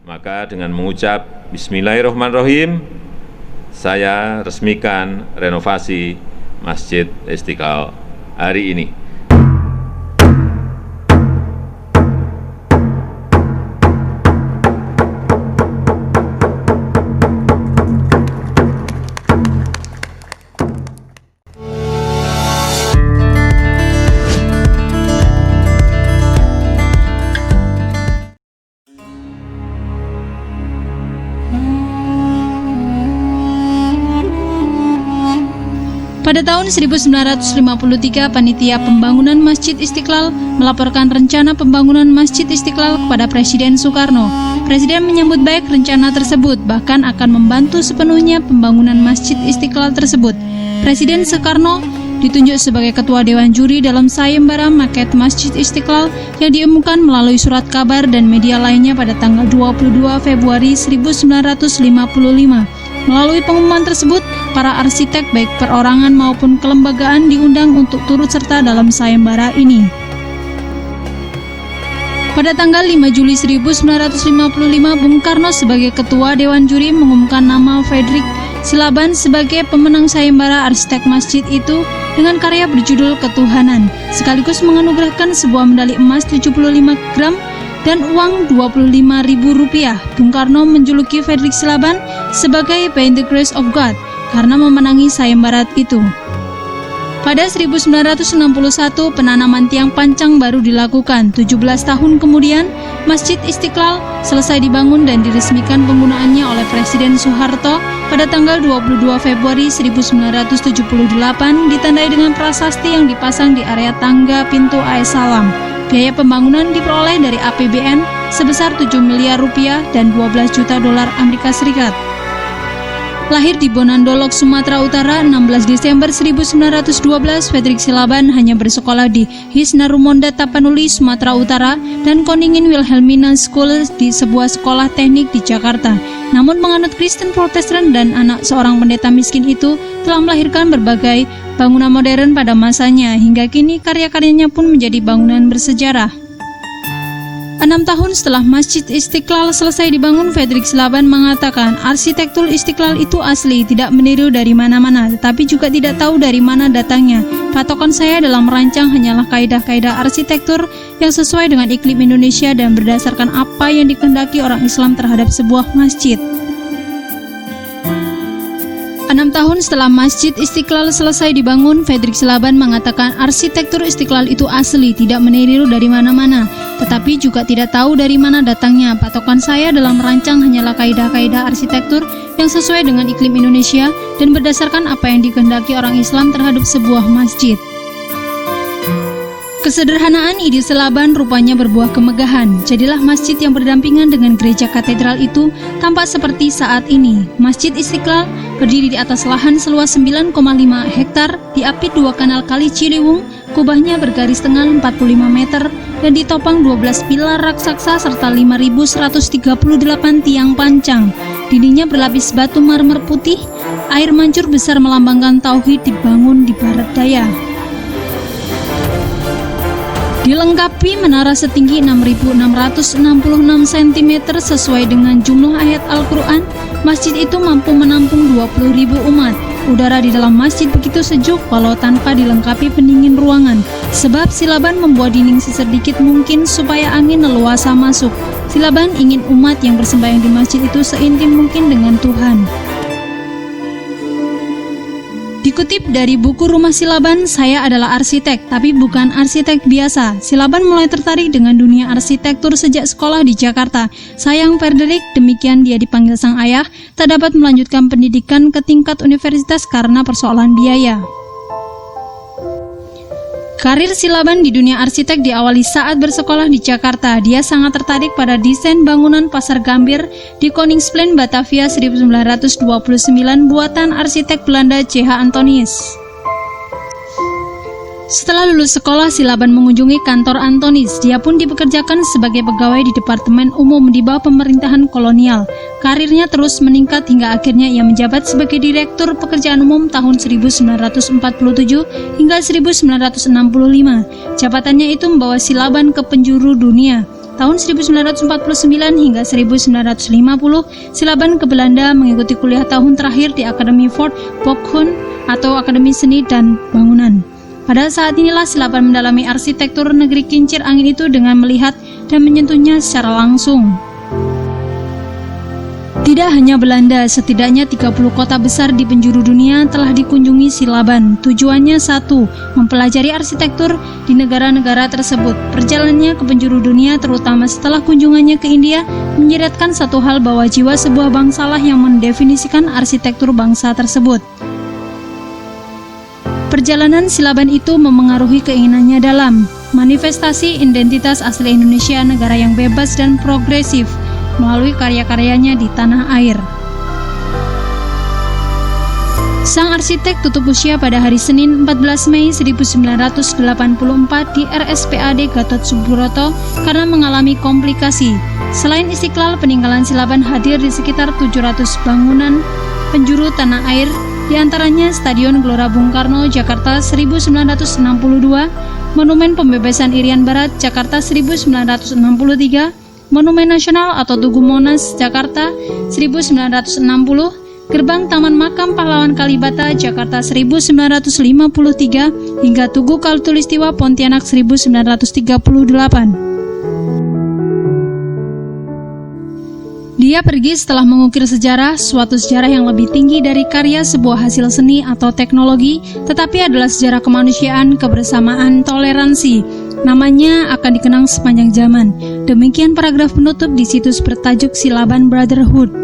Maka dengan mengucap Bismillahirrahmanirrahim, saya resmikan renovasi Masjid Istiqlal hari ini. Pada tahun 1953, Panitia Pembangunan Masjid Istiqlal melaporkan rencana pembangunan Masjid Istiqlal kepada Presiden Soekarno. Presiden menyambut baik rencana tersebut, bahkan akan membantu sepenuhnya pembangunan Masjid Istiqlal tersebut. Presiden Soekarno ditunjuk sebagai Ketua Dewan Juri dalam sayembara maket Masjid Istiqlal yang diumumkan melalui surat kabar dan media lainnya pada tanggal 22 Februari 1955. Melalui pengumuman tersebut, para arsitek baik perorangan maupun kelembagaan diundang untuk turut serta dalam sayembara ini. Pada tanggal 5 Juli 1955, Bung Karno sebagai Ketua Dewan Juri mengumumkan nama Fredrik Silaban sebagai pemenang sayembara arsitek masjid itu dengan karya berjudul Ketuhanan, sekaligus menganugerahkan sebuah medali emas 75 gram dan uang Rp25.000. Bung Karno menjuluki Fredrik Silaban sebagai By the Grace of God karena memenangi sayembara itu. Pada 1961, penanaman tiang pancang baru dilakukan. 17 tahun kemudian, Masjid Istiqlal selesai dibangun dan diresmikan penggunaannya oleh Presiden Soeharto pada tanggal 22 Februari 1978, ditandai dengan prasasti yang dipasang di area tangga pintu AS Salam. Biaya pembangunan diperoleh dari APBN sebesar 7 miliar rupiah dan 12 juta dolar Amerika Serikat. Lahir di Bonandolok, Sumatera Utara, 16 Desember 1912, Fredrik Silaban hanya bersekolah di Hisnarumonda Tapanuli, Sumatera Utara, dan Koningin Wilhelmina School di sebuah sekolah teknik di Jakarta. Namun penganut Kristen Protestan dan anak seorang pendeta miskin itu telah melahirkan berbagai bangunan modern pada masanya. Hingga kini karya-karyanya pun menjadi bangunan bersejarah. 6 tahun setelah Masjid Istiqlal selesai dibangun, Fredrik Silaban mengatakan arsitektur Istiqlal itu asli, tidak meniru dari mana-mana, tetapi juga tidak tahu dari mana datangnya. Patokan saya dalam merancang hanyalah kaidah-kaidah arsitektur yang sesuai dengan iklim Indonesia dan berdasarkan apa yang dikehendaki orang Islam terhadap sebuah masjid. 6 tahun setelah Masjid Istiqlal selesai dibangun, Fredrik Silaban mengatakan arsitektur Istiqlal itu asli, tidak meniru dari mana-mana, tetapi juga tidak tahu dari mana datangnya. Patokan saya dalam merancang hanyalah kaidah-kaidah arsitektur yang sesuai dengan iklim Indonesia dan berdasarkan apa yang dikehendaki orang Islam terhadap sebuah masjid. Kesederhanaan ide Silaban rupanya berbuah kemegahan. Jadilah masjid yang berdampingan dengan gereja katedral itu tampak seperti saat ini. Masjid Istiqlal berdiri di atas lahan seluas 9,5 hektar, diapit 2 kanal kali Ciliwung, kubahnya bergaris tengah 45 meter, dan ditopang 12 pilar raksasa serta 5.138 tiang pancang. Dindingnya berlapis batu marmer putih, air mancur besar melambangkan tauhid dibangun di barat daya. Dilengkapi menara setinggi 6.666 cm sesuai dengan jumlah ayat Al-Quran, masjid itu mampu menampung 20.000 umat. Udara di dalam masjid begitu sejuk walau tanpa dilengkapi pendingin ruangan, sebab Silaban membuat dinding sesedikit mungkin supaya angin leluasa masuk. Silaban ingin umat yang bersembahyang di masjid itu seintim mungkin dengan Tuhan. Dikutip dari buku Rumah Silaban, saya adalah arsitek, tapi bukan arsitek biasa. Silaban mulai tertarik dengan dunia arsitektur sejak sekolah di Jakarta. Sayang Fredrik, demikian dia dipanggil sang ayah, tak dapat melanjutkan pendidikan ke tingkat universitas karena persoalan biaya. Karir Silaban di dunia arsitek diawali saat bersekolah di Jakarta. Dia sangat tertarik pada desain bangunan Pasar Gambir di Koningsplein, Batavia 1929 buatan arsitek Belanda C.H. Antonius. Setelah lulus sekolah, Silaban mengunjungi kantor Antonius. Dia pun dipekerjakan sebagai pegawai di Departemen Umum di bawah pemerintahan kolonial. Karirnya terus meningkat hingga akhirnya ia menjabat sebagai Direktur Pekerjaan Umum tahun 1947 hingga 1965. Jabatannya itu membawa Silaban ke penjuru dunia. Tahun 1949 hingga 1950, Silaban ke Belanda mengikuti kuliah tahun terakhir di Akademi Fort Boeckhoen atau Akademi Seni dan Bangunan. Pada saat inilah Silaban mendalami arsitektur negeri kincir angin itu dengan melihat dan menyentuhnya secara langsung. Tidak hanya Belanda, setidaknya 30 kota besar di penjuru dunia telah dikunjungi Silaban. Tujuannya satu, mempelajari arsitektur di negara-negara tersebut. Perjalanannya ke penjuru dunia, terutama setelah kunjungannya ke India, menyeratkan satu hal bahwa jiwa sebuah bangsalah yang mendefinisikan arsitektur bangsa tersebut. Perjalanan Silaban itu memengaruhi keinginannya dalam manifestasi identitas asli Indonesia, negara yang bebas dan progresif, melalui karya-karyanya di tanah air. Sang arsitek tutup usia pada hari Senin 14 Mei 1984 di RSPAD Gatot Subroto karena mengalami komplikasi. Selain Istiqlal, peninggalan Silaban hadir di sekitar 700 bangunan penjuru tanah air, diantaranya Stadion Gelora Bung Karno, Jakarta 1962, Monumen Pembebasan Irian Barat, Jakarta 1963, Monumen Nasional atau Tugu Monas, Jakarta 1960, Gerbang Taman Makam Pahlawan Kalibata, Jakarta 1953, hingga Tugu Katulistiwa Pontianak 1938. Dia pergi setelah mengukir sejarah, suatu sejarah yang lebih tinggi dari karya sebuah hasil seni atau teknologi, tetapi adalah sejarah kemanusiaan, kebersamaan, toleransi. Namanya akan dikenang sepanjang zaman. Demikian paragraf penutup di situs bertajuk Silaban Brotherhood.